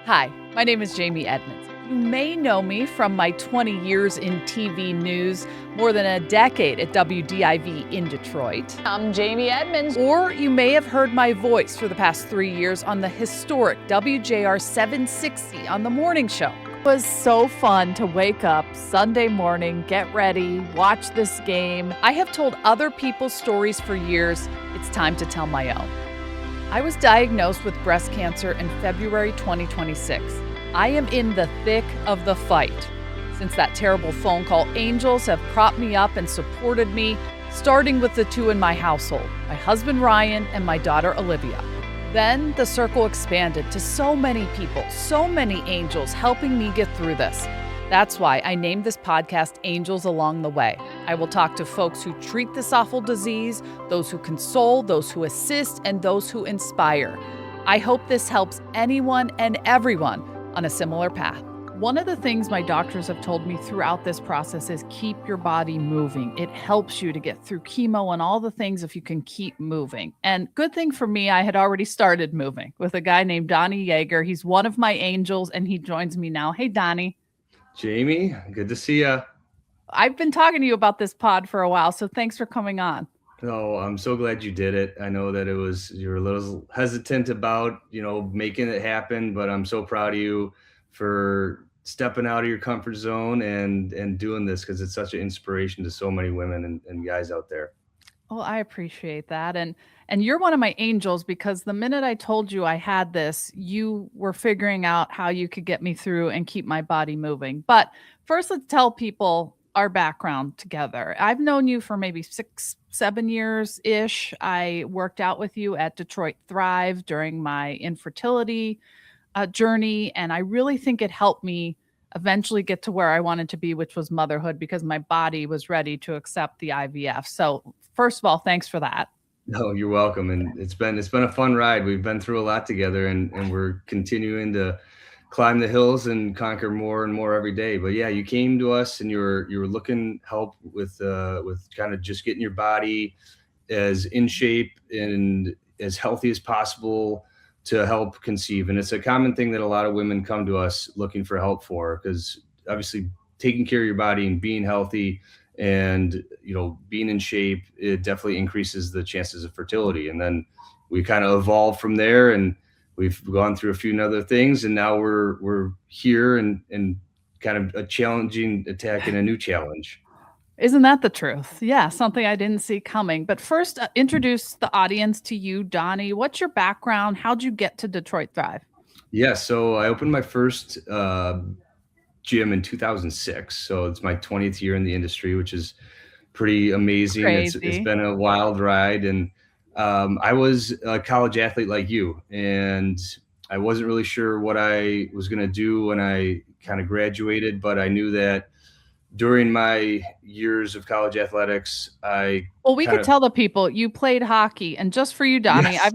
Hi, my name is Jamie Edmonds. You may know me from my 20 years in TV news, more than a decade at WDIV in Detroit. I'm Jamie Edmonds. Or you may have heard my voice for the past 3 years on the historic WJR 760 on the morning show. It was so fun to wake up Sunday morning, get ready, watch this game. I have told other people's stories for years. It's time to tell my own. I was diagnosed with breast cancer in February 2026. I am in the thick of the fight. Since that terrible phone call, angels have propped me up and supported me, starting with the two in my household, my husband Ryan and my daughter Olivia. Then the circle expanded to so many people, so many angels helping me get through this. That's why I named this podcast Angels Along the Way. I will talk to folks who treat this awful disease, those who console, those who assist, and those who inspire. I hope this helps anyone and everyone on a similar path. One of the things my doctors have told me throughout this process is keep your body moving. It helps you to get through chemo and all the things if you can keep moving. And good thing for me, I had already started moving with a guy named Donnie Jaeger. He's one of my angels, and he joins me now. Hey, Donnie. Jamie, good to see you. I've been talking to you about this pod for a while, so thanks for coming on. Oh, I'm so glad you did it. I know that you were a little hesitant about, making it happen, but I'm so proud of you for stepping out of your comfort zone and doing this, because it's such an inspiration to so many women and guys out there. Well, I appreciate that. And you're one of my angels, because the minute I told you I had this, you were figuring out how you could get me through and keep my body moving. But first, let's tell people our background together. I've known you for maybe 6-7 years-ish. I worked out with you at Detroit Thrive during my infertility journey, and I really think it helped me eventually get to where I wanted to be, which was motherhood, because my body was ready to accept the IVF. So first of all, thanks for that. No, you're welcome. And it's been a fun ride. We've been through a lot together, and we're continuing to climb the hills and conquer more and more every day. But yeah, you came to us and you were looking help with kind of just getting your body as in shape and as healthy as possible to help conceive. And it's a common thing that a lot of women come to us looking for help for, because obviously taking care of your body and being healthy and being in shape, it definitely increases the chances of fertility. And then we kind of evolved from there, and we've gone through a few other things, and now we're here and kind of a challenging attack and a new challenge. Isn't that the truth? Yeah, something I didn't see coming. But first, introduce the audience to you, Donnie. What's your background? How'd you get to Detroit Thrive? Yeah, so I opened my first gym in 2006. So it's my 20th year in the industry, which is pretty amazing. It's been a wild ride. And I was a college athlete like you, and I wasn't really sure what I was going to do when I kind of graduated, but I knew that during my years of college athletics, we could tell the people you played hockey. And just for you, Donnie, yes.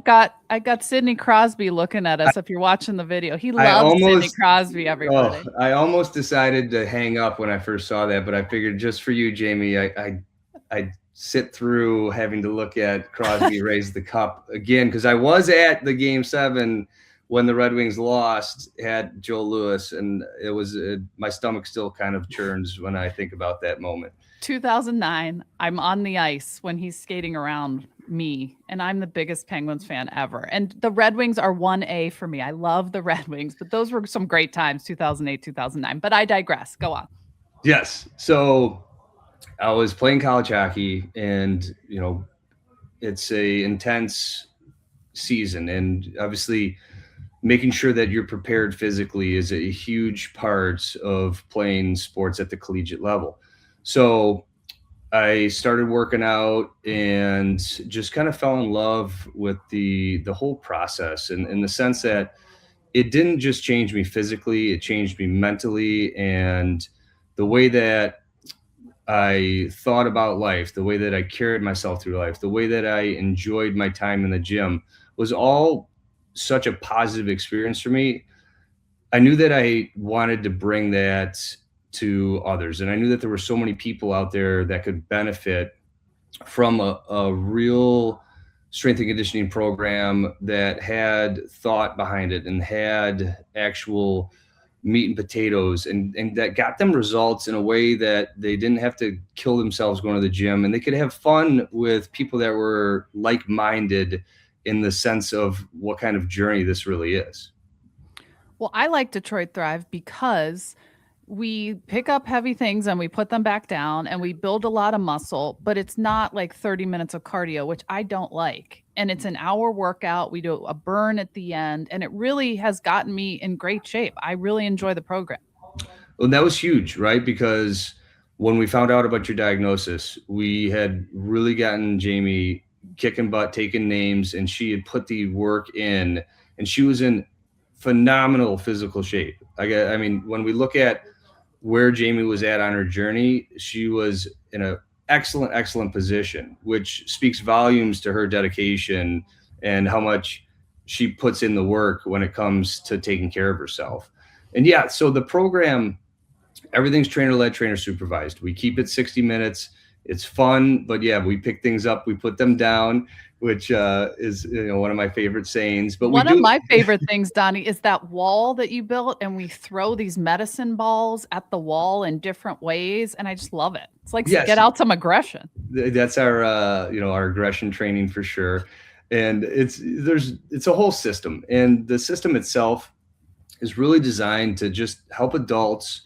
I got Sidney Crosby looking at us. If you're watching the video, he loves Sidney Crosby, everybody. Oh, I almost decided to hang up when I first saw that, but I figured just for you, Jamie, I'd sit through having to look at Crosby raise the cup again, because I was at the Game 7 when the Red Wings lost at Joe Louis, and it was my stomach still kind of churns when I think about that moment. 2009, I'm on the ice when he's skating around me, and I'm the biggest Penguins fan ever. And the Red Wings are 1A for me. I love the Red Wings, but those were some great times, 2008, 2009. But I digress. Go on. Yes. So I was playing college hockey, and, it's a intense season, and obviously making sure that you're prepared physically is a huge part of playing sports at the collegiate level. So I started working out and just kind of fell in love with the whole process, and in the sense that it didn't just change me physically, it changed me mentally, and the way that I thought about life, the way that I carried myself through life, the way that I enjoyed my time in the gym was all such a positive experience for me. I knew that I wanted to bring that to others, and I knew that there were so many people out there that could benefit from a real strength and conditioning program that had thought behind it and had actual meat and potatoes, and that got them results in a way that they didn't have to kill themselves going to the gym, and they could have fun with people that were like-minded in the sense of what kind of journey this really is. Well, I like Detroit Thrive because we pick up heavy things and we put them back down and we build a lot of muscle, but it's not like 30 minutes of cardio, which I don't like. And it's an hour workout. We do a burn at the end, and it really has gotten me in great shape. I really enjoy the program. Well, that was huge, right? Because when we found out about your diagnosis, we had really gotten Jamie kicking butt, taking names, and she had put the work in, and she was in phenomenal physical shape. I mean, when we look at where Jamie was at on her journey, she was in an excellent position, which speaks volumes to her dedication and how much she puts in the work when it comes to taking care of herself. And yeah, so the program, everything's trainer-led, trainer-supervised. We keep it 60 minutes. It's fun, but yeah, we pick things up, we put them down, which is one of my favorite sayings. But one of my favorite things, Donnie, is that wall that you built, and we throw these medicine balls at the wall in different ways, and I just love it. It's like get out some aggression. That's our our aggression training for sure. And it's a whole system, and the system itself is really designed to just help adults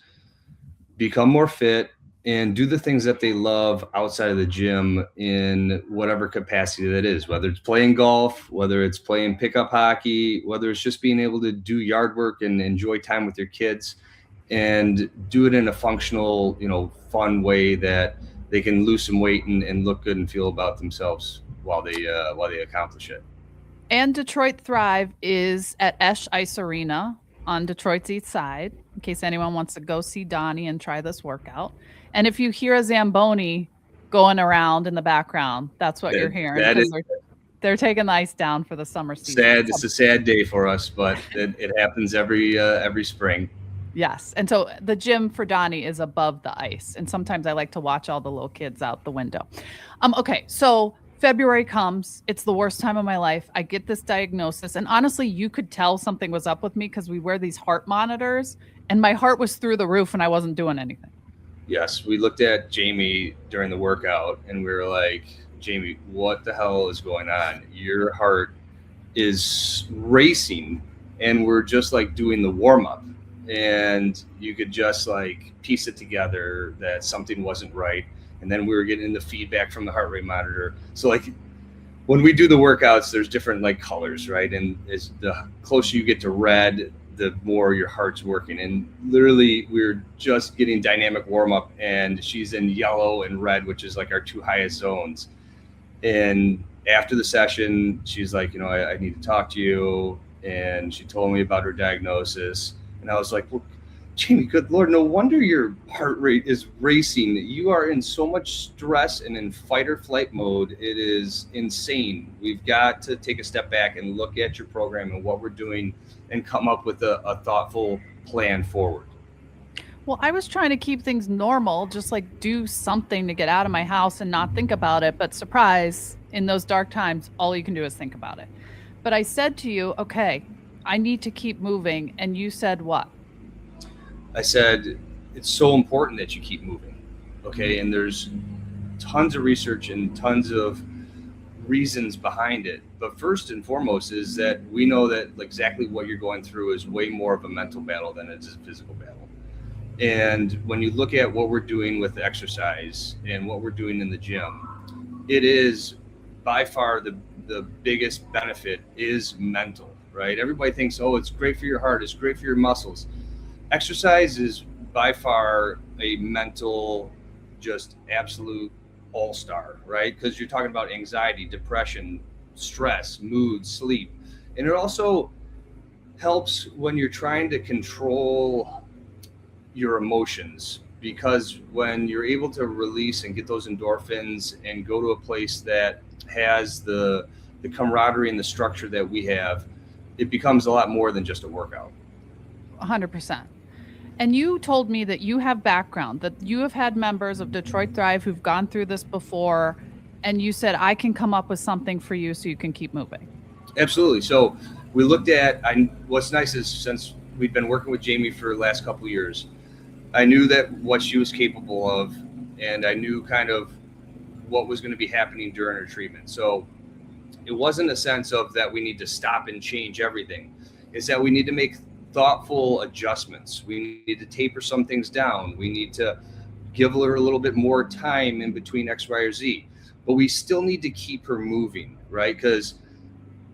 become more fit and do the things that they love outside of the gym in whatever capacity that is, whether it's playing golf, whether it's playing pickup hockey, whether it's just being able to do yard work and enjoy time with your kids and do it in a functional, fun way that they can lose some weight and look good and feel about themselves while they accomplish it. And Detroit Thrive is at Esch Ice Arena on Detroit's east side, in case anyone wants to go see Donnie and try this workout. And if you hear a Zamboni going around in the background, that's what you're hearing. They're taking the ice down for the summer season. It's a sad day for us, but it happens every spring. Yes. And so the gym for Donnie is above the ice. And sometimes I like to watch all the little kids out the window. Okay. So February comes. It's the worst time of my life. I get this diagnosis. And honestly, you could tell something was up with me because we wear these heart monitors and my heart was through the roof and I wasn't doing anything. Yes. We looked at Jamie during the workout and we were like, Jamie, what the hell is going on? Your heart is racing and we're just like doing the warm up. And you could just like piece it together that something wasn't right. And then we were getting the feedback from the heart rate monitor. So like when we do the workouts, there's different like colors, right? And as the closer you get to red, the more your heart's working. And literally we're just getting dynamic warm up and she's in yellow and red, which is like our two highest zones. And after the session, she's like, I need to talk to you. And she told me about her diagnosis. And I was like, well, Jamie, good Lord, no wonder your heart rate is racing. You are in so much stress and in fight or flight mode. It is insane. We've got to take a step back and look at your program and what we're doing and come up with a thoughtful plan forward. Well, I was trying to keep things normal, just like do something to get out of my house and not think about it. But surprise, in those dark times, all you can do is think about it. But I said to you, okay, I need to keep moving. And you said what? I said, it's so important that you keep moving. Okay. And there's tons of research and tons of reasons behind it. But first and foremost is that we know that exactly what you're going through is way more of a mental battle than it is a physical battle. And when you look at what we're doing with exercise and what we're doing in the gym, it is by far the biggest benefit is mental, right? Everybody thinks, oh, it's great for your heart, it's great for your muscles. Exercise is by far a mental, just absolute all-star, right? Because you're talking about anxiety, depression, stress, mood, sleep. And it also helps when you're trying to control your emotions, because when you're able to release and get those endorphins and go to a place that has the camaraderie and the structure that we have, it becomes a lot more than just a workout. 100%. And you told me that you have background, that you have had members of Detroit Thrive who've gone through this before. And you said, I can come up with something for you so you can keep moving. Absolutely. So we looked at, what's nice is since we've been working with Jamie for the last couple of years, I knew that what she was capable of, and I knew kind of what was going to be happening during her treatment. So it wasn't a sense of that we need to stop and change everything. It's that we need to make thoughtful adjustments. We need to taper some things down. We need to give her a little bit more time in between X, Y, or Z. But we still need to keep her moving, right? Because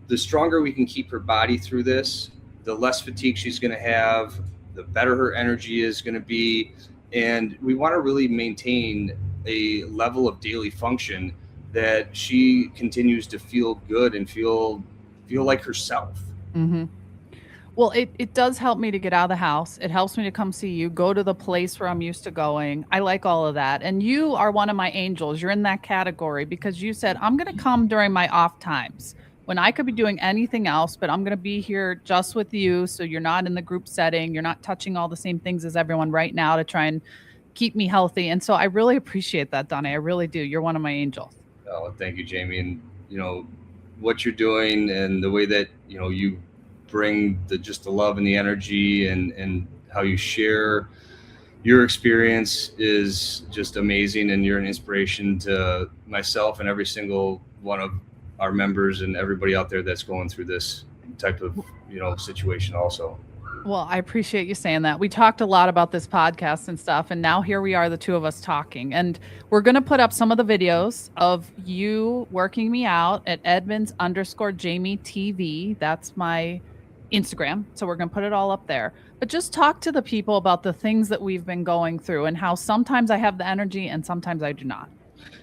the stronger we can keep her body through this, the less fatigue she's going to have, the better her energy is going to be. And we want to really maintain a level of daily function that she continues to feel good and feel like herself. Mm-hmm. Well, it does help me to get out of the house. It helps me to come see you, go to the place where I'm used to going. I like all of that. And you are one of my angels. You're in that category because you said, I'm going to come during my off times when I could be doing anything else, but I'm going to be here just with you. So you're not in the group setting. You're not touching all the same things as everyone right now to try and keep me healthy. And so I really appreciate that, Donnie. I really do. You're one of my angels. Oh, thank you, Jamie. And, what you're doing and the way that, you bring just the love and the energy and how you share your experience is just amazing. And you're an inspiration to myself and every single one of our members and everybody out there that's going through this type of, situation also. Well, I appreciate you saying that. We talked a lot about this podcast and stuff, and now here we are, the two of us talking. And we're going to put up some of the videos of you working me out at Edmonds_Jamie TV. That's my Instagram. So we're going to put it all up there. But just talk to the people about the things that we've been going through and how sometimes I have the energy and sometimes I do not.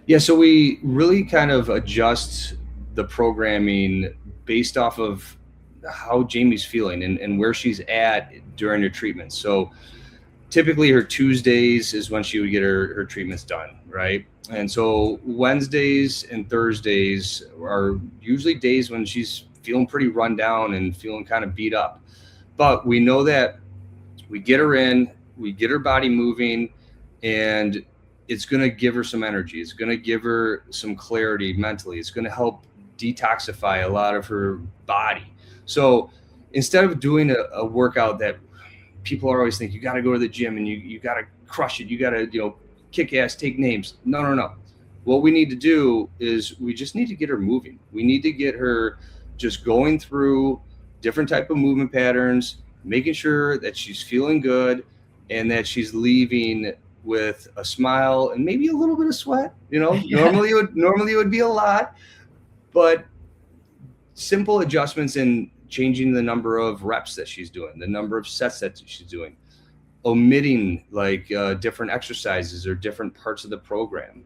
Yeah, so we really kind of adjust the programming based off of how Jamie's feeling and where she's at during her treatment. So typically her Tuesdays is when she would get her treatments done, right? And so Wednesdays and Thursdays are usually days when she's feeling pretty run down and feeling kind of beat up. But we know that we get her in, we get her body moving, and it's going to give her some energy. It's going to give her some clarity mentally. It's going to help detoxify a lot of her body. So instead of doing a workout that people are always thinking, you got to go to the gym and you got to crush it. You got to, kick ass, take names. No. What we need to do is we just need to get her moving. We need to get her just going through different type of movement patterns, making sure that she's feeling good and that she's leaving with a smile and maybe a little bit of sweat. Yeah. Normally it would be a lot, but simple adjustments in changing the number of reps that she's doing, the number of sets that she's doing, omitting different exercises or different parts of the program.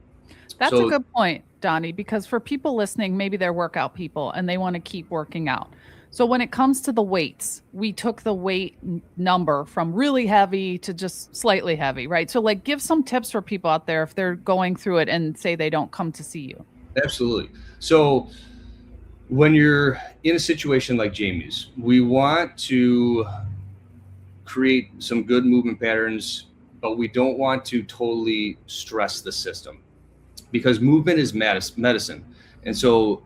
That's a good point, Donnie, because for people listening, maybe they're workout people and they want to keep working out. So when it comes to the weights, we took the weight number from really heavy to just slightly heavy, right? So give some tips for people out there if they're going through it and say they don't come to see you. Absolutely. So when you're in a situation like Jamie's, we want to create some good movement patterns, but we don't want to totally stress the system because movement is medicine. And so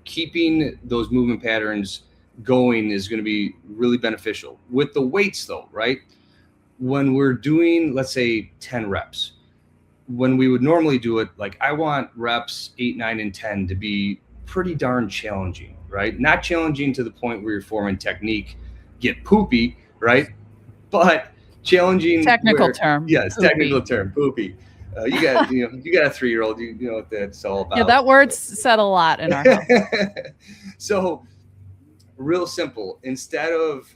keeping those movement patterns going is going to be really beneficial. With the weights though, right? When we're doing, let's say 10 reps, when we would normally do it, I want reps 8, 9, and 10 to be pretty darn challenging, right? Not challenging to the point where you're forming technique, get poopy, right? But challenging. Technical term. Yes, poopy. Technical term, poopy. You got you got a 3-year-old, you know what that's all about. Yeah, that word's said a lot in our house. So real simple. Instead of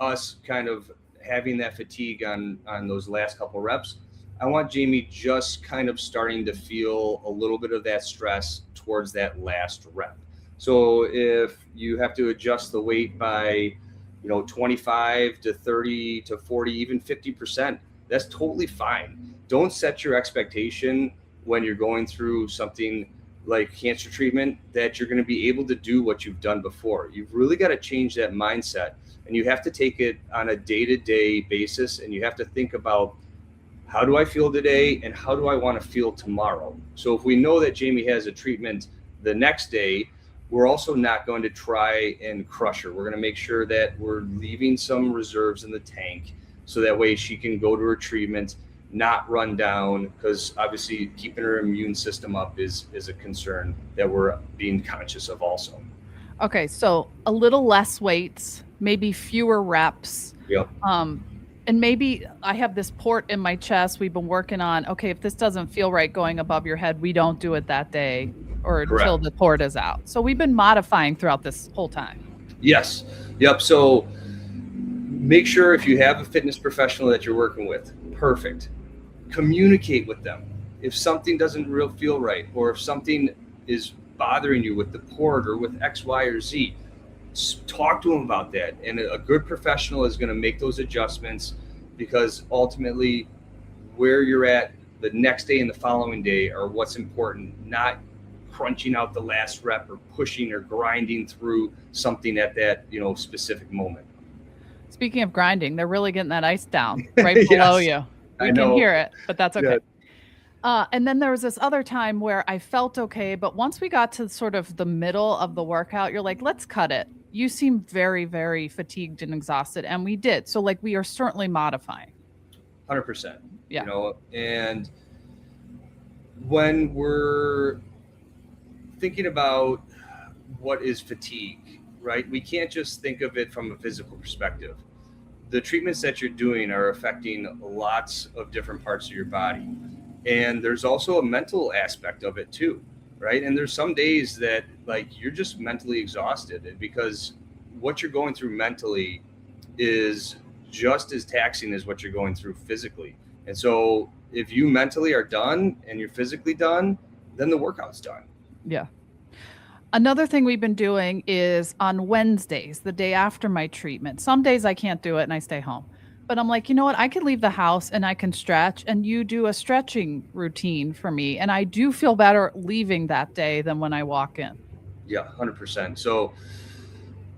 us kind of having that fatigue on those last couple reps, I want Jamie just kind of starting to feel a little bit of that stress towards that last rep. So if you have to adjust the weight by, 25 to 30 to 40, even 50%, that's totally fine. Don't set your expectation when you're going through something like cancer treatment that you're going to be able to do what you've done before. You've really got to change that mindset, and you have to take it on a day-to-day basis, and you have to think about how do I feel today and how do I want to feel tomorrow? So if we know that Jamie has a treatment the next day, we're also not going to try and crush her. We're going to make sure that we're leaving some reserves in the tank so that way she can go to her treatment, not run down, because obviously keeping her immune system up is a concern that we're being conscious of also. Okay, so a little less weights, maybe fewer reps. Yep. And maybe I have this port in my chest we've been working on. Okay, if this doesn't feel right going above your head, we don't do it that day or until Correct. the port is out. So we've been modifying throughout this whole time. Yes. Yep. So make sure if you have a fitness professional that you're working with, perfect. Communicate with them. If something doesn't real feel right, or if something is bothering you with the port or with X, Y, or Z, talk to them about that. And a good professional is going to make those adjustments, because ultimately where you're at the next day and the following day are what's important, not crunching out the last rep or pushing or grinding through something at that, specific moment. Speaking of grinding, they're really getting that ice down right below you. We can hear it, but that's okay. Yeah. And then there was this other time where I felt okay, but once we got to sort of the middle of the workout, you're like, let's cut it. You seem very, very fatigued and exhausted, and we did. So like we are certainly modifying. 100%. Yeah. And when we're thinking about what is fatigue, right? We can't just think of it from a physical perspective. The treatments that you're doing are affecting lots of different parts of your body. And there's also a mental aspect of it too, right? And there's some days that like you're just mentally exhausted, because what you're going through mentally is just as taxing as what you're going through physically. And so if you mentally are done and you're physically done, then the workout's done. Yeah. Another thing we've been doing is on Wednesdays, the day after my treatment. Some days I can't do it and I stay home. But I'm like, you know what? I can leave the house and I can stretch, and you do a stretching routine for me. And I do feel better leaving that day than when I walk in. Yeah, 100%. So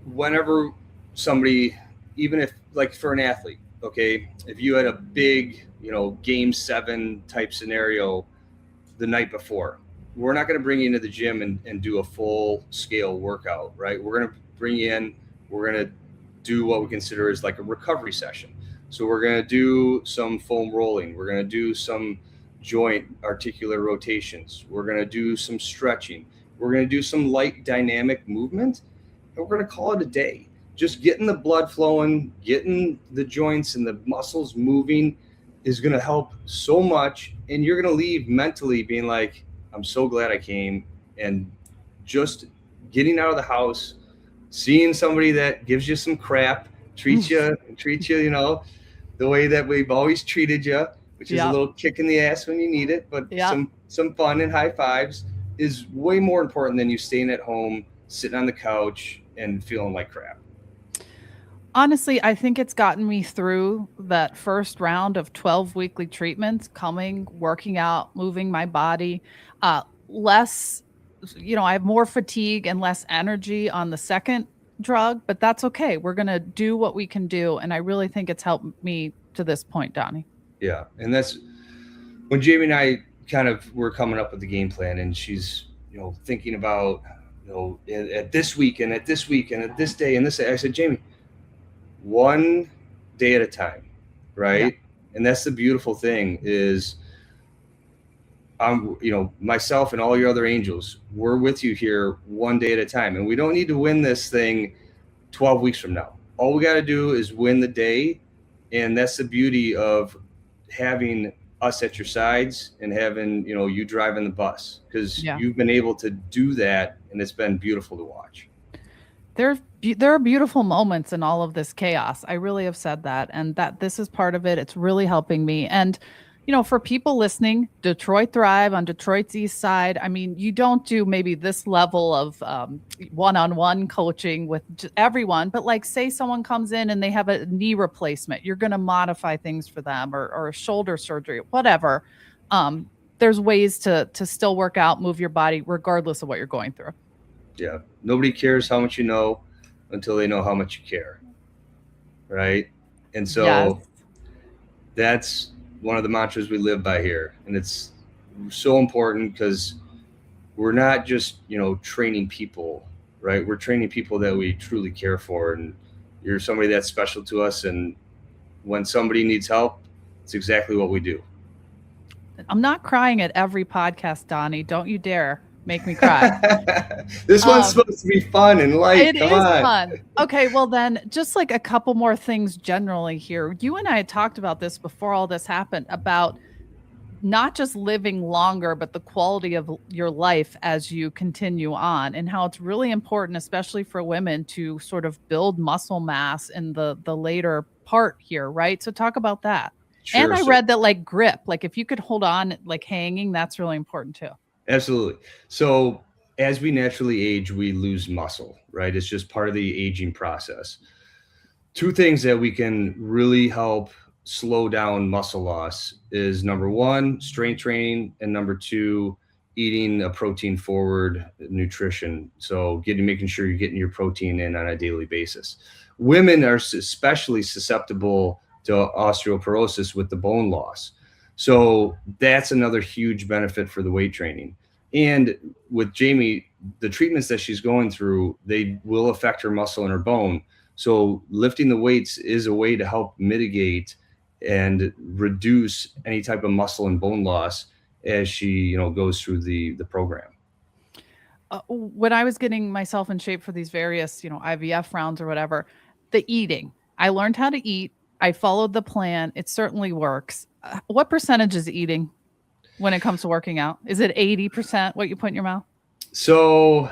whenever somebody, even if like for an athlete, okay, if you had a big, game 7 type scenario the night before, we're not going to bring you into the gym and do a full scale workout, right? We're going to bring you in, we're going to do what we consider as like a recovery session. So we're going to do some foam rolling. We're going to do some joint articular rotations. We're going to do some stretching. We're going to do some light dynamic movement, and we're going to call it a day. Just getting the blood flowing, getting the joints and the muscles moving is going to help so much. And you're going to leave mentally being like, I'm so glad I came. And just getting out of the house, seeing somebody that gives you some crap, treats you, the way that we've always treated you, which is a little kick in the ass when you need it, but some fun and high fives is way more important than you staying at home, sitting on the couch and feeling like crap. Honestly, I think it's gotten me through that first round of 12 weekly treatments, coming, working out, moving my body, less, I have more fatigue and less energy on the second drug, but that's okay. We're going to do what we can do. And I really think it's helped me to this point, Donnie. Yeah. And that's when Jamie and I kind of were coming up with the game plan, and she's, thinking about, at this week and at this week and at this day and this day. I said, Jamie, one day at a time, right? Yeah. And that's the beautiful thing is myself and all your other angels, we're with you here one day at a time. And we don't need to win this thing 12 weeks from now. All we got to do is win the day. And that's the beauty of having us at your sides and having, you driving the bus, because you've been able to do that. And it's been beautiful to watch. There are beautiful moments in all of this chaos. I really have said that, and that this is part of it. It's really helping me. And, for people listening, Detroit Thrive on Detroit's East Side. I mean, you don't do maybe this level of one-on-one coaching with everyone, but like say someone comes in and they have a knee replacement, you're going to modify things for them, or a shoulder surgery, whatever. There's ways to still work out, move your body, regardless of what you're going through. Yeah. Nobody cares how much you know until they know how much you care. Right. And so that's one of the mantras we live by here, and it's so important because we're not just, training people, right? We're training people that we truly care for, and you're somebody that's special to us. And when somebody needs help, it's exactly what we do. I'm not crying at every podcast, Donnie. Don't you dare make me cry. This one's supposed to be fun and light. Come on. Fun. Okay, well then, just like a couple more things generally here. You and I had talked about this before all this happened, about not just living longer, but the quality of your life as you continue on, and how it's really important, especially for women, to sort of build muscle mass in the later part here, right? So talk about that. Sure, and I read that like grip, like if you could hold on like hanging, that's really important too. Absolutely. So as we naturally age, we lose muscle, right? It's just part of the aging process. Two things that we can really help slow down muscle loss is number one, strength training, and number two, eating a protein forward nutrition. So making sure you're getting your protein in on a daily basis. Women are especially susceptible to osteoporosis with the bone loss. So that's another huge benefit for the weight training. And with Jamie, the treatments that she's going through, they will affect her muscle and her bone. So lifting the weights is a way to help mitigate and reduce any type of muscle and bone loss as she, goes through the program. When I was getting myself in shape for these various, IVF rounds or whatever, the eating, I learned how to eat. I followed the plan. It certainly works. What percentage is eating when it comes to working out? Is it 80% what you put in your mouth? So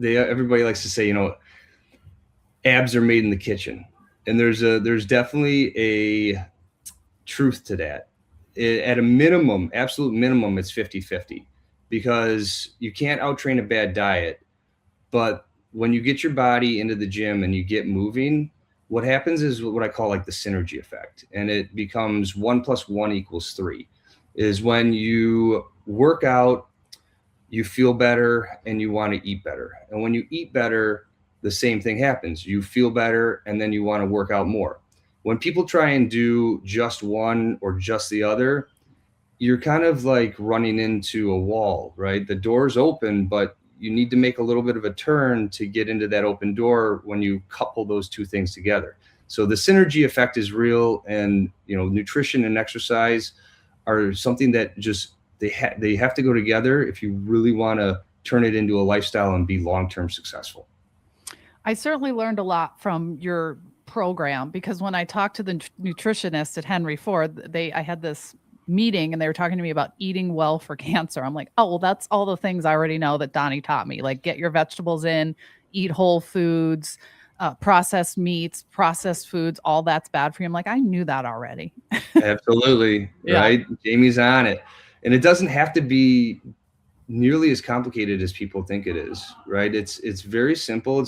everybody likes to say, abs are made in the kitchen. And there's definitely a truth to that. At a minimum, absolute minimum, it's 50-50, because you can't outtrain a bad diet. But when you get your body into the gym and you get moving, what happens is what I call like the synergy effect. And it becomes 1 + 1 = 3, is when you work out, you feel better and you want to eat better. And when you eat better, the same thing happens. You feel better and then you want to work out more. When people try and do just one or just the other, you're kind of like running into a wall, right? The door's open, but you need to make a little bit of a turn to get into that open door when you couple those two things together. So the synergy effect is real, and nutrition and exercise are something that just they have to go together if you really want to turn it into a lifestyle and be long-term successful. I certainly learned a lot from your program, because when I talked to the nutritionist at Henry Ford, I had this meeting and they were talking to me about eating well for cancer. I'm like, oh, well, that's all the things I already know that Donnie taught me. Like, get your vegetables in, eat whole foods, processed meats, processed foods, all that's bad for you. I'm like, I knew that already. Absolutely. Yeah. Right. Jamie's on it. And it doesn't have to be nearly as complicated as people think it is, right? It's very simple.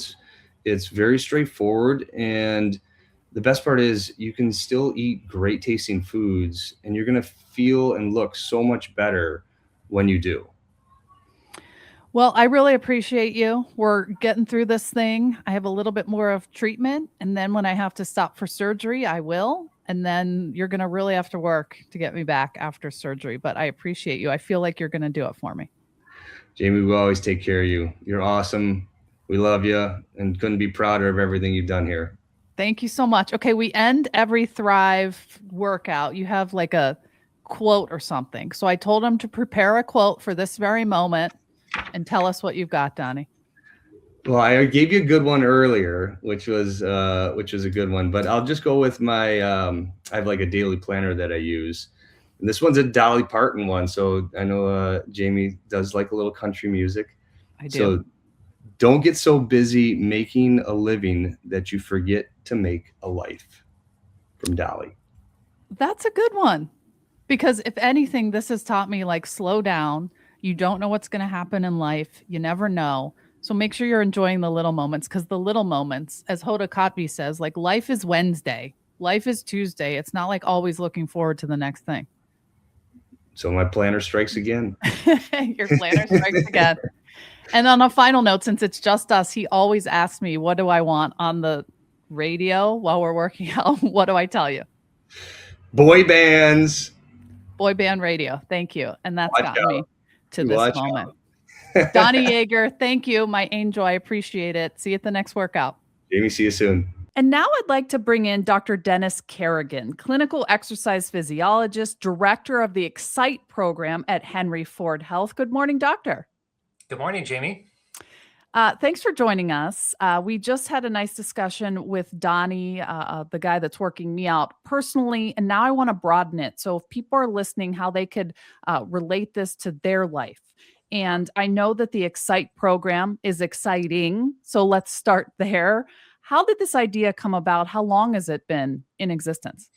It's very straightforward. And the best part is you can still eat great tasting foods, and you're going to feel and look so much better when you do. Well, I really appreciate you. We're getting through this thing. I have a little bit more of treatment, and then when I have to stop for surgery, I will. And then you're going to really have to work to get me back after surgery. But I appreciate you. I feel like you're going to do it for me. Jamie, we always take care of you. You're awesome. We love you and couldn't be prouder of everything you've done here. Thank you so much. Okay, we end every Thrive workout. You have like a quote or something. So I told him to prepare a quote for this very moment and tell us what you've got, Donnie. Well, I gave you a good one earlier, which was a good one, but I'll just go with my, I have like a daily planner that I use. And this one's a Dolly Parton one. So I know Jamie does like a little country music. I do. So don't get so busy making a living that you forget to make a life. From Dolly. That's a good one. Because if anything, this has taught me, like, slow down. You don't know what's going to happen in life. You never know. So make sure you're enjoying the little moments, because the little moments, as Hoda Kotb says, like, life is Wednesday. Life is Tuesday. It's not like always looking forward to the next thing. So my planner strikes again. Your planner strikes again. And on a final note, since it's just us, he always asks me, what do I want on the radio while we're working out? What do I tell you? Boy bands. Boy band radio. Thank you. And that's Watch gotten me out. to this Watch moment. out. Donnie Jaeger, thank you, my angel. I appreciate it. See you at the next workout. Jamie, see you soon. And now I'd like to bring in Dr. Dennis Kerrigan, clinical exercise physiologist, director of the Excite program at Henry Ford Health. Good morning, doctor. Good morning, Jamie. Thanks for joining us. We just had a nice discussion with Donnie, the guy that's working me out personally, and now I want to broaden it. So if people are listening, how they could relate this to their life. And I know that the Excite program is exciting. So let's start there. How did this idea come about? How long has it been in existence?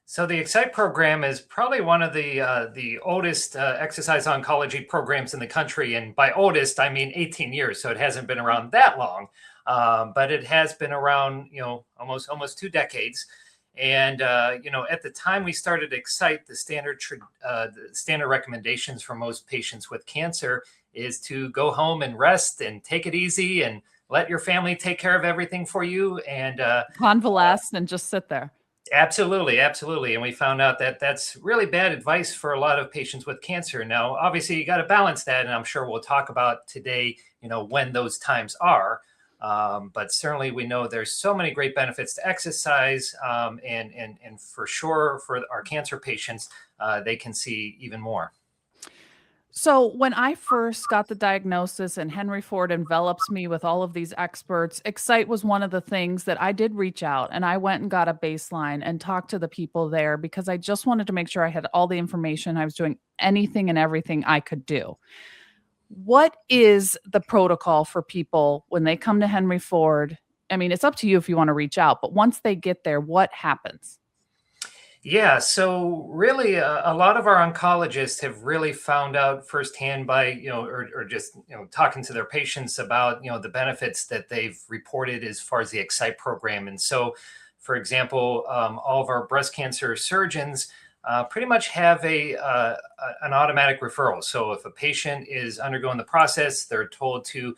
So the Excite program is probably one of the oldest exercise oncology programs in the country. And by oldest, I mean 18 years. So it hasn't been around that long, but it has been around, almost 2 decades. And, at the time we started Excite, the standard recommendations for most patients with cancer is to go home and rest and take it easy and let your family take care of everything for you. And convalesce and just sit there. Absolutely. And we found out that that's really bad advice for a lot of patients with cancer. Now, obviously, you got to balance that. And I'm sure we'll talk about today, when those times are. But certainly we know there's so many great benefits to exercise. And for sure, for our cancer patients, they can see even more. So when I first got the diagnosis and Henry Ford envelops me with all of these experts, Excite was one of the things that I did reach out, and I went and got a baseline and talked to the people there because I just wanted to make sure I had all the information. I was doing anything and everything I could do. What is the protocol for people when they come to Henry Ford? I mean, it's up to you if you want to reach out, but once they get there, what happens? Yeah, so really, a lot of our oncologists have really found out firsthand by, or just, talking to their patients about, the benefits that they've reported as far as the Excite program. And so, for example, all of our breast cancer surgeons pretty much have an automatic referral. So if a patient is undergoing the process, they're told to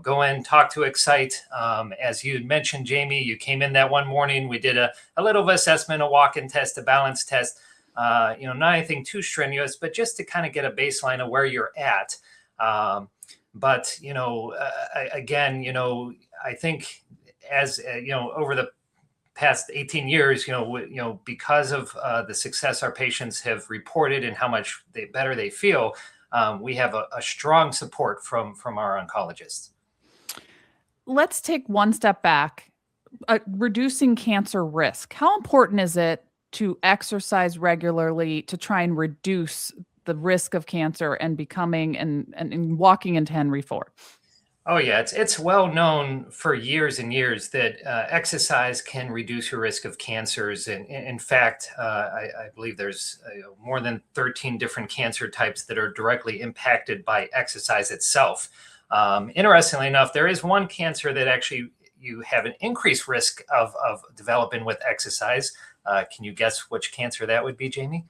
go in, talk to Excite. As you mentioned, Jamie, you came in that one morning. We did a little assessment, a walk-in test, a balance test. Not anything too strenuous, but just to kind of get a baseline of where you're at. But again, I think as over the past 18 years, because of the success our patients have reported and how much better they feel, we have a strong support from our oncologists. Let's take one step back. Reducing cancer risk. How important is it to exercise regularly to try and reduce the risk of cancer and becoming and walking into Henry Ford? Oh yeah, it's well known for years and years that exercise can reduce your risk of cancers. And in fact, I believe there's more than 13 different cancer types that are directly impacted by exercise itself. Interestingly enough, there is one cancer that actually you have an increased risk of developing with exercise. Can you guess which cancer that would be, Jamie?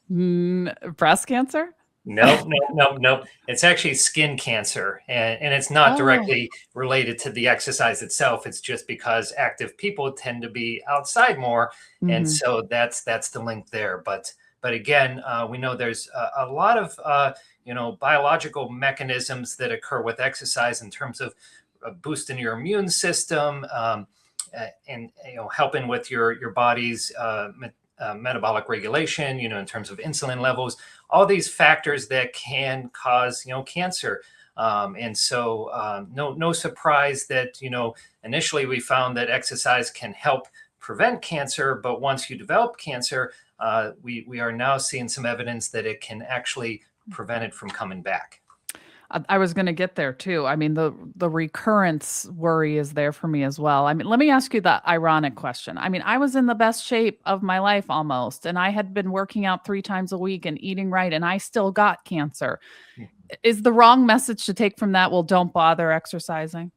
Breast cancer? No. It's actually skin cancer, and it's not directly related to the exercise itself. It's just because active people tend to be outside more, and so that's the link there. But again, we know there's a lot of biological mechanisms that occur with exercise in terms of boosting your immune system and helping with your body's metabolic regulation, in terms of insulin levels, all these factors that can cause, cancer. And so no surprise that, initially we found that exercise can help prevent cancer, but once you develop cancer, we are now seeing some evidence that it can actually prevent it from coming back. I was going to get there too. I mean, the recurrence worry is there for me as well. I mean, let me ask you the ironic question. I mean, I was in the best shape of my life almost, and I had been working out 3 times a week and eating right, and I still got cancer. Is the wrong message to take from that, well, don't bother exercising?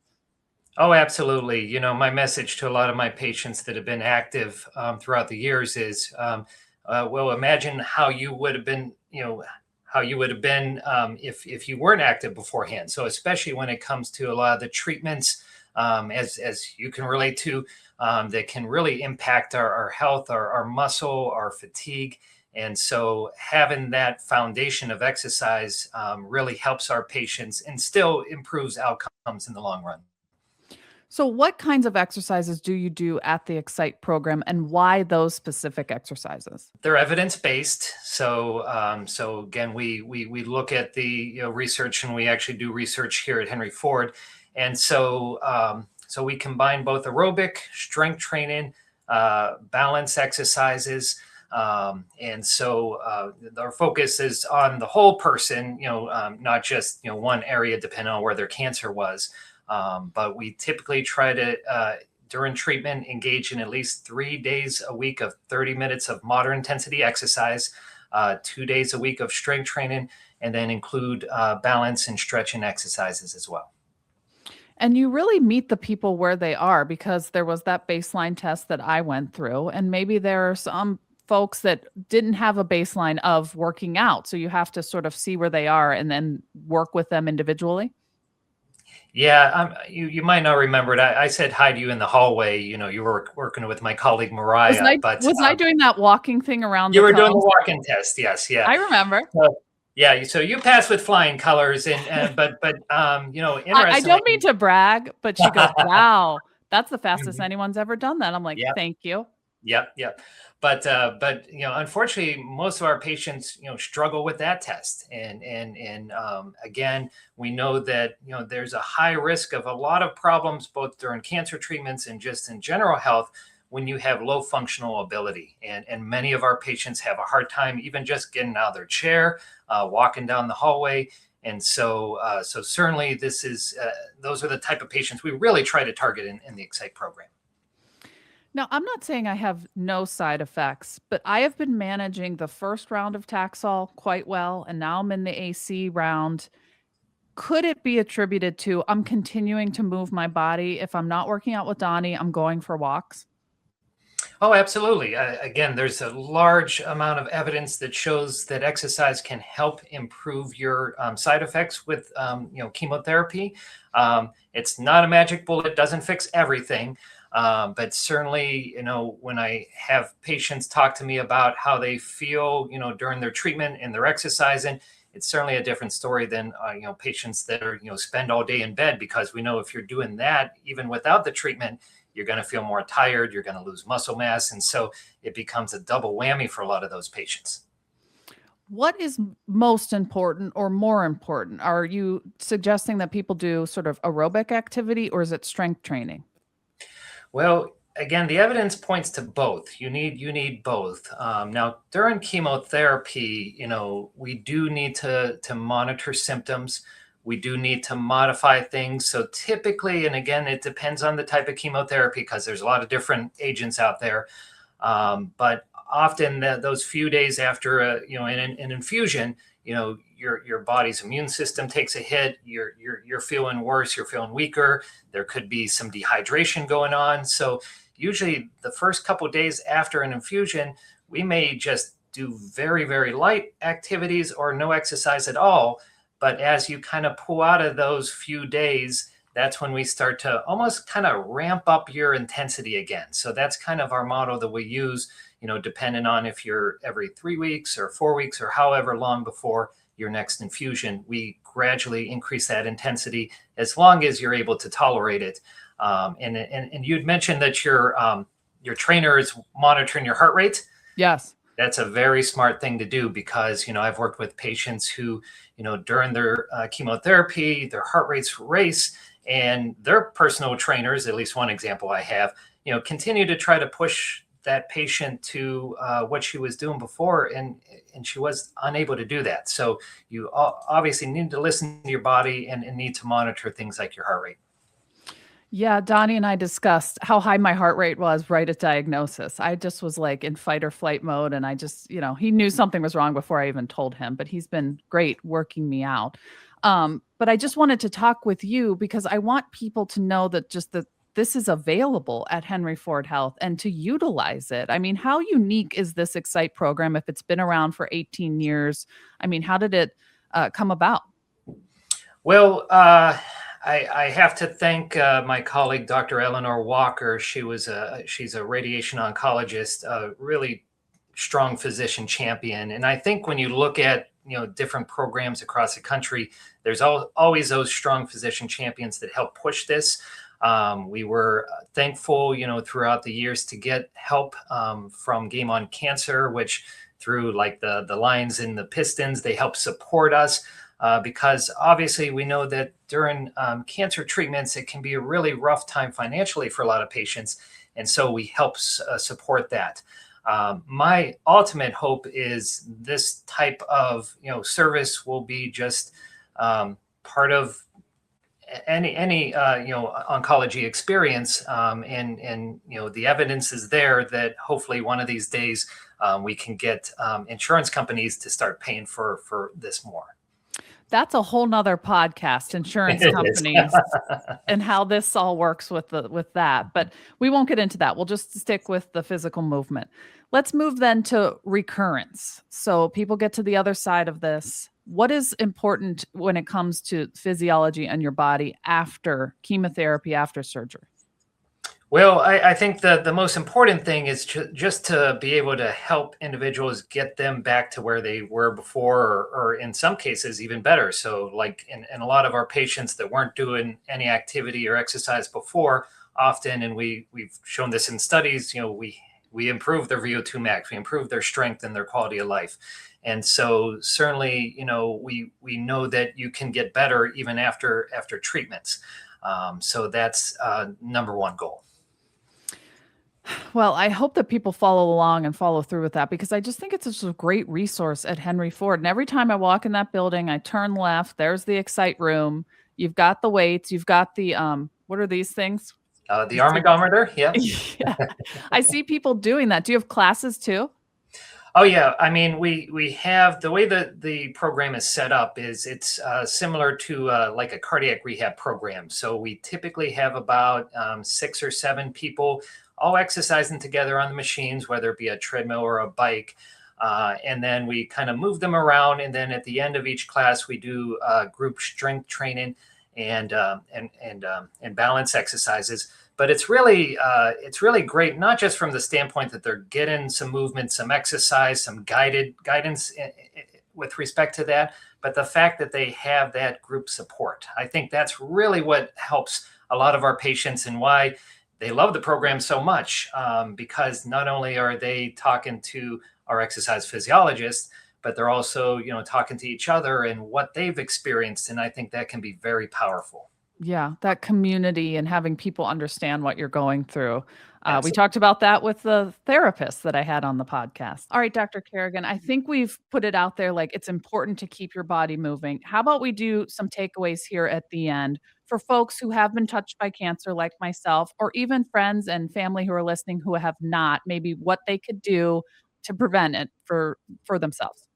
Oh, absolutely. My message to a lot of my patients that have been active throughout the years is, well, imagine how you would have been, if you weren't active beforehand. So especially when it comes to a lot of the treatments as you can relate to, that can really impact our health, our muscle, our fatigue. And so having that foundation of exercise really helps our patients and still improves outcomes in the long run. So, what kinds of exercises do you do at the Excite program, and why those specific exercises? They're evidence-based. So again, we look at the research, and we actually do research here at Henry Ford. And so we combine both aerobic, strength training, balance exercises. And so our focus is on the whole person, not just one area depending on where their cancer was. But we typically try to during treatment engage in at least 3 days a week of 30 minutes of moderate intensity exercise, 2 days a week of strength training, and then include balance and stretching exercises as well. And you really meet the people where they are, because there was that baseline test that I went through, and maybe there are some folks that didn't have a baseline of working out. So you have to sort of see where they are and then work with them individually. Yeah, you might not remember it. I said hi to you in the hallway. You were working with my colleague Mariah, but Was I doing that walking thing around you the were doing the cones? walk-in test. Yes, yeah. I remember. Yeah, so you passed with flying colors, but I interestingly, don't mean to brag, but she goes, "Wow, that's the fastest Mhm. anyone's ever done that." I'm like, Yep, "Thank you." yep. But unfortunately, most of our patients struggle with that test, and again, we know that there's a high risk of a lot of problems both during cancer treatments and just in general health when you have low functional ability, and many of our patients have a hard time even just getting out of their chair, walking down the hallway. And so certainly those are the type of patients we really try to target in the Excite program. Now, I'm not saying I have no side effects, but I have been managing the first round of Taxol quite well, and now I'm in the AC round. Could it be attributed to I'm continuing to move my body? If I'm not working out with Donnie, I'm going for walks. Oh, absolutely. Again, there's a large amount of evidence that shows that exercise can help improve your side effects with, chemotherapy. It's not a magic bullet; doesn't fix everything. But certainly, when I have patients talk to me about how they feel, during their treatment and their exercising, it's certainly a different story than, patients that are, spend all day in bed, because we know if you're doing that, even without the treatment, you're going to feel more tired, you're going to lose muscle mass. And so it becomes a double whammy for a lot of those patients. What is most important or more important? Are you suggesting that people do sort of aerobic activity, or is it strength training? Well, again, the evidence points to both. You need both. Now, during chemotherapy, we do need to monitor symptoms. We do need to modify things. So typically, and again, it depends on the type of chemotherapy because there's a lot of different agents out there. But often those few days after an infusion, your body's immune system takes a hit. You're feeling worse. You're feeling weaker. There could be some dehydration going on. So usually the first couple of days after an infusion, we may just do very, very light activities or no exercise at all. But as you kind of pull out of those few days, that's when we start to almost kind of ramp up your intensity again. So that's kind of our model that we use, depending on if you're every 3 weeks or 4 weeks or however long before your next infusion, we gradually increase that intensity as long as you're able to tolerate it. And you'd mentioned that your trainer is monitoring your heart rate. Yes. That's a very smart thing to do because, I've worked with patients who, during their chemotherapy, their heart rates race, and their personal trainers, at least one example I have, continue to try to push that patient to what she was doing before, and she was unable to do that. So you obviously need to listen to your body and need to monitor things like your heart rate. Yeah, Donnie and I discussed how high my heart rate was right at diagnosis. I just was like in fight or flight mode. And I just, he knew something was wrong before I even told him, but he's been great working me out. But I just wanted to talk with you because I want people to know that this is available at Henry Ford Health and to utilize it. I mean, how unique is this Excite program if it's been around for 18 years? I mean, how did it come about? Well, I have to thank my colleague, Dr. Eleanor Walker. She's a radiation oncologist, a really strong physician champion. And I think when you look at different programs across the country, there's always those strong physician champions that help push this. We were thankful, throughout the years to get help from Game on Cancer, which through like the Lions and the Pistons, they help support us. Because obviously we know that during cancer treatments, it can be a really rough time financially for a lot of patients. And so we help support that. My ultimate hope is this type of service will be just part of any oncology experience, and the evidence is there that hopefully one of these days we can get insurance companies to start paying for this more. That's a whole nother podcast, insurance companies and how this all works with that. But we won't get into that. We'll just stick with the physical movement. Let's move then to recurrence. So people get to the other side of this. What is important when it comes to physiology and your body after chemotherapy, after surgery? Well, I think the most important thing is just to be able to help individuals get them back to where they were before, or in some cases, even better. So like in a lot of our patients that weren't doing any activity or exercise before often, and we've shown this in studies, we improve their VO2 max, we improve their strength and their quality of life. And so certainly, we know that you can get better even after treatments. So that's number one goal. Well, I hope that people follow along and follow through with that, because I just think it's just a great resource at Henry Ford. And every time I walk in that building, I turn left, there's the Excite room. You've got the weights, you've got the, what are these things? The armagometer. Yeah. Yeah. I see people doing that. Do you have classes too? Oh yeah, I mean we have the way that the program is set up is it's similar to like a cardiac rehab program. So we typically have about 6 or 7 people all exercising together on the machines, whether it be a treadmill or a bike, and then we kind of move them around. And then at the end of each class, we do group strength training and balance exercises. But it's really great, not just from the standpoint that they're getting some movement, some exercise, some guidance with respect to that, but the fact that they have that group support. I think that's really what helps a lot of our patients and why they love the program so much, because not only are they talking to our exercise physiologists, but they're also talking to each other and what they've experienced. And I think that can be very powerful. Yeah, that community and having people understand what you're going through. We talked about that with the therapist that I had on the podcast. All right, Dr. Kerrigan, I think we've put it out there like it's important to keep your body moving. How about we do some takeaways here at the end for folks who have been touched by cancer like myself, or even friends and family who are listening who have not, maybe what they could do to prevent it for themselves?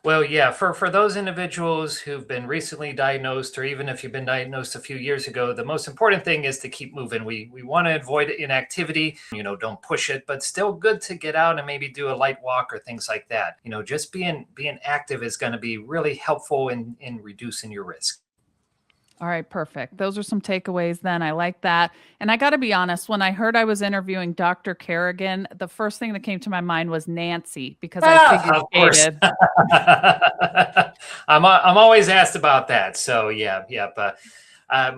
Well, yeah, for those individuals who've been recently diagnosed, or even if you've been diagnosed a few years ago, the most important thing is to keep moving. We want to avoid inactivity, don't push it, but still good to get out and maybe do a light walk or things like that. Just being active is going to be really helpful in reducing your risk. All right, perfect. Those are some takeaways then. I like that. And I got to be honest, when I heard I was interviewing Dr. Kerrigan, the first thing that came to my mind was Nancy, because I figured skated. I'm always asked about that. So yeah. But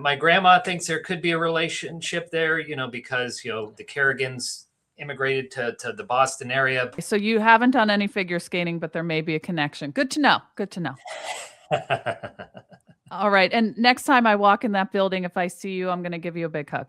my grandma thinks there could be a relationship there, because, the Kerrigans immigrated to the Boston area. So you haven't done any figure skating, but there may be a connection. Good to know. Good to know. All right. And next time I walk in that building, if I see you, I'm going to give you a big hug.